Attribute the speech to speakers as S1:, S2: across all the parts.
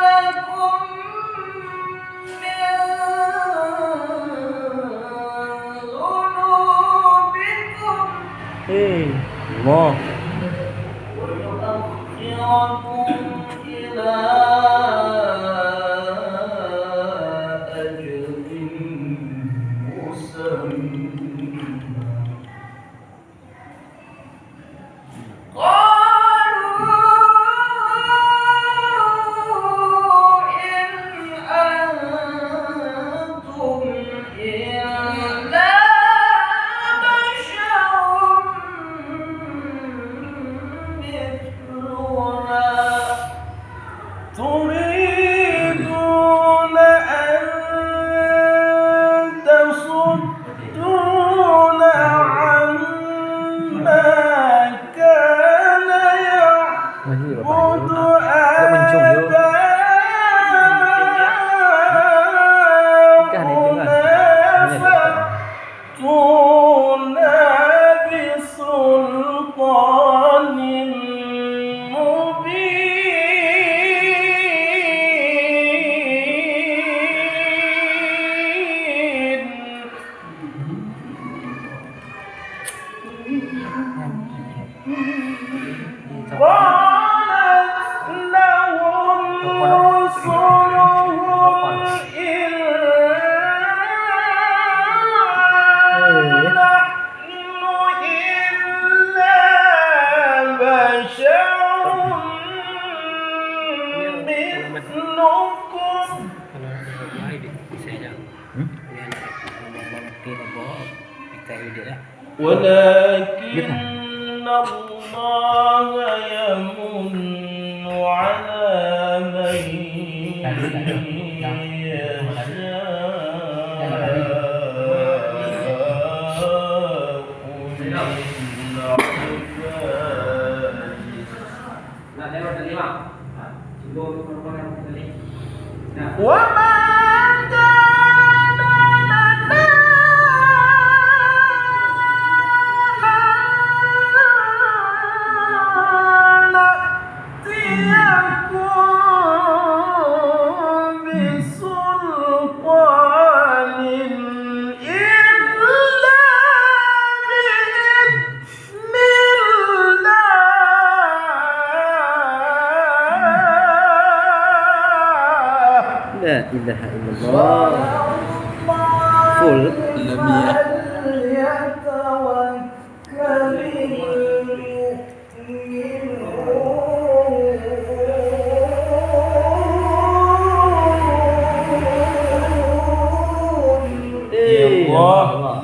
S1: لكم من ذنوبكم
S2: الله
S1: ويؤخركم إلى أجل مسمى تريدون أن تصدون عما كان يعبد آباؤنا بسلطان قالت لهم رسلهم إن نحن إلا بشر مثلكم ولكن الله يمن على من يشاء وما كان لنا بسلطان إلا بإذن الله
S2: لا إله إلا الله فل لم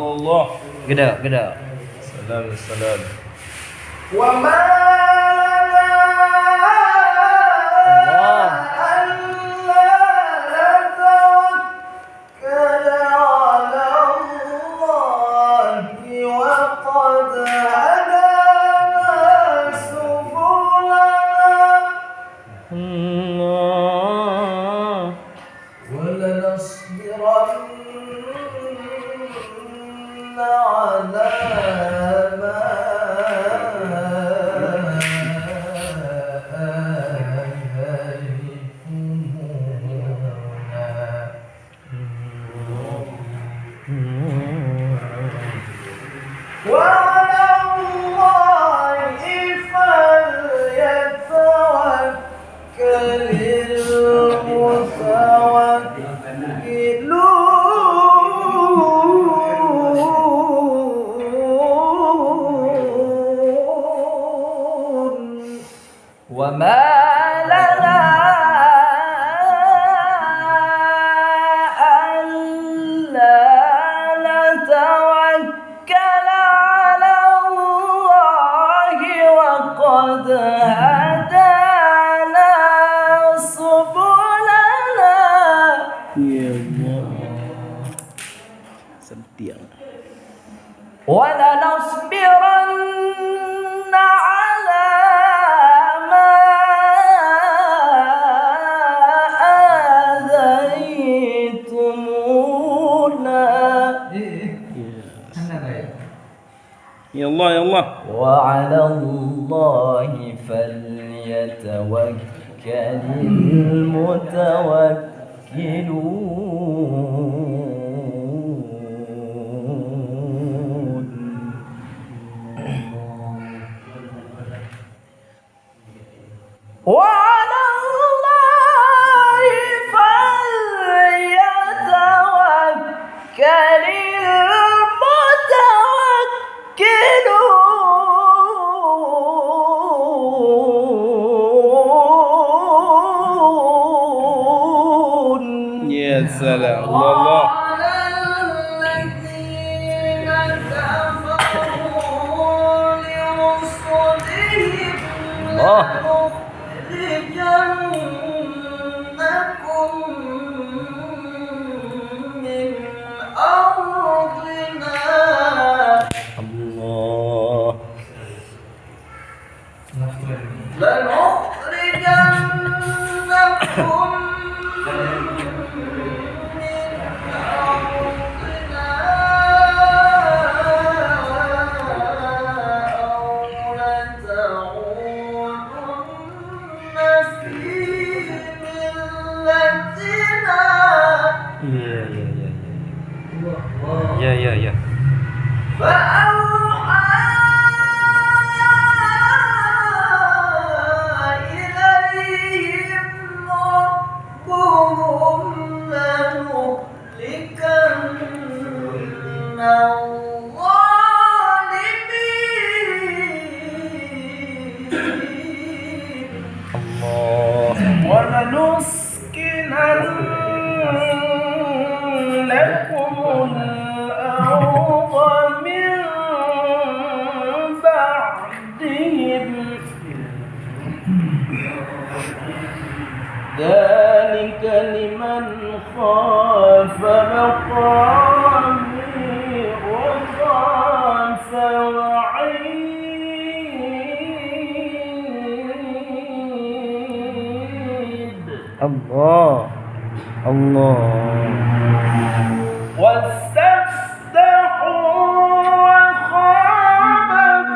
S1: الله
S2: gede
S1: سلام وما ولنصبرن على ما آتيتمونا وعلى الله فليتوكل وما لنا ألا نتوكل على الله وقد هدانا سبلنا
S2: ya Allah setia
S1: ولنصبرن على ما آذيتمونا
S2: ya Allah
S1: وعلى الله فليتوكل وعلى الله فليتوكل المتوكلون.
S2: يا سلام الله.
S1: وعلى الذين كفروا لرسلهم لنخرجنكم من أرضنا
S2: الله.
S1: لنخرجنكم
S2: Ya.
S1: فأوحى إليهم ربهم لنهلكن الظالمين
S2: الله.
S1: ولنسكننكم الأرض من بعدهم ذلك لمن خاف مقامي وخاف وعيد.
S2: الله.
S1: واستفتحوا وخاب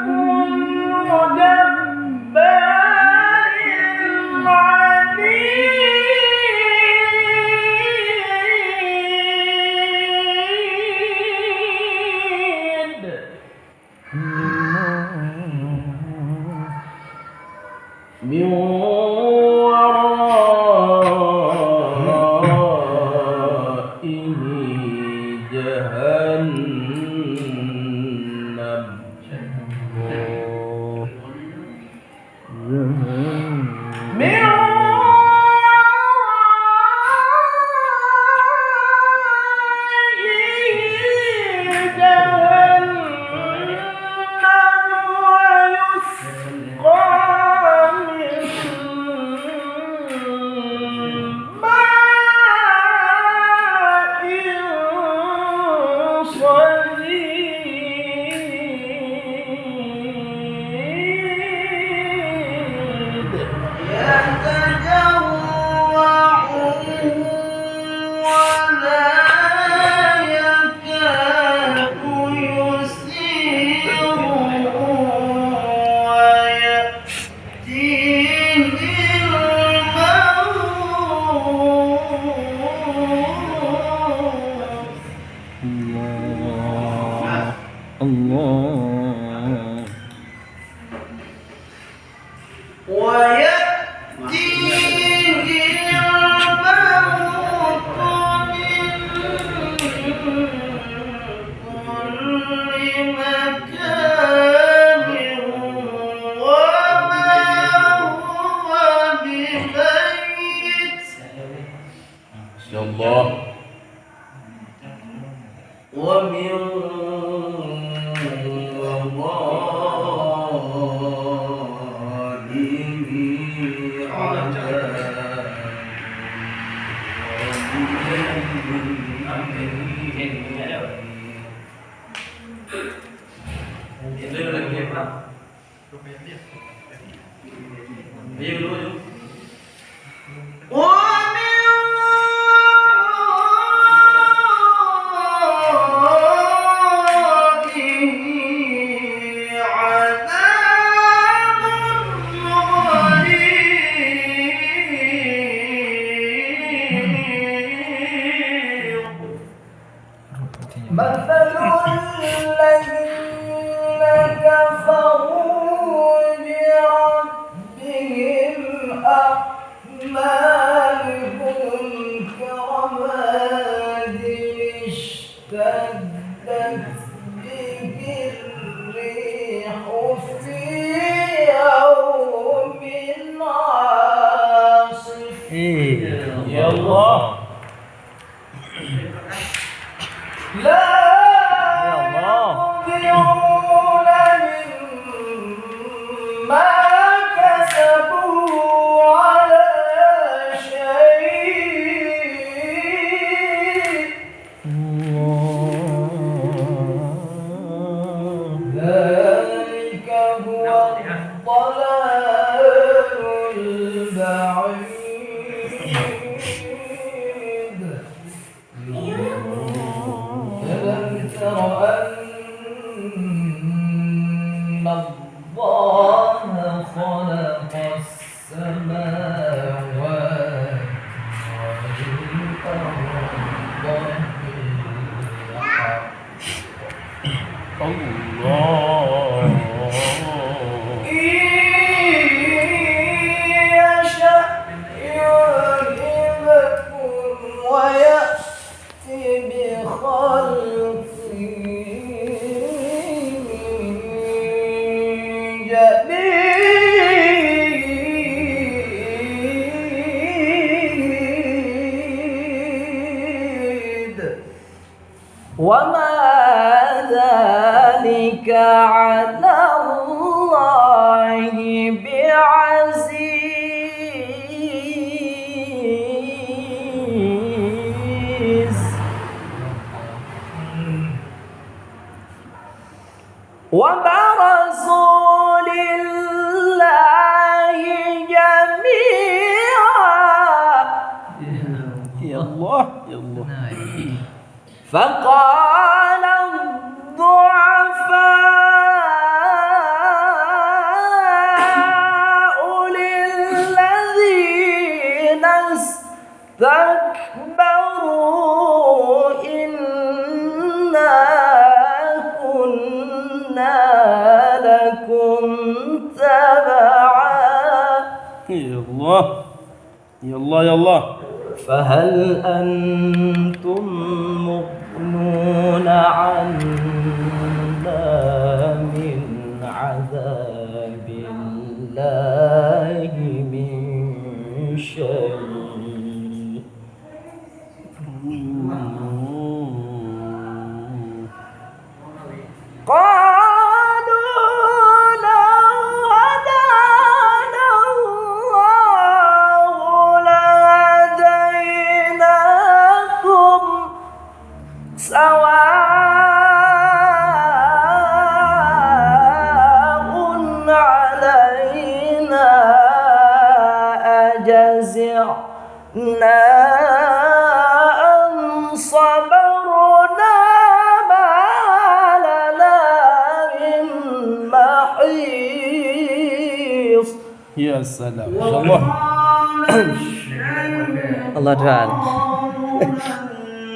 S1: كل جبار عنيد. من ورائه جهنم. من ورائه جهنم ويسقى من ماء صديد يتجرعه ولا يكاد يسيغه ويأتيه الموت.
S2: الله.
S1: ويأتيه الموت من كل مكان وما هو بميت.
S2: يا الله.
S1: ومن ورائه عذاب غليظ.
S3: على الله بعزيز وبرزوا لله جميعا
S2: يا الله يا الله
S3: فقال الضعفاء للذين استكبروا إنا كنا لكم تبعا
S2: يا الله يا الله يا الله
S3: فهل أنتم مغنون عنا من عذاب الله من شيء قالوا لو هدانا الله لهديناكم سواء علينا أجزعنا أم صبرنا ما لنا من محيص
S2: يا سلام ما شاء الله
S3: الله تعالى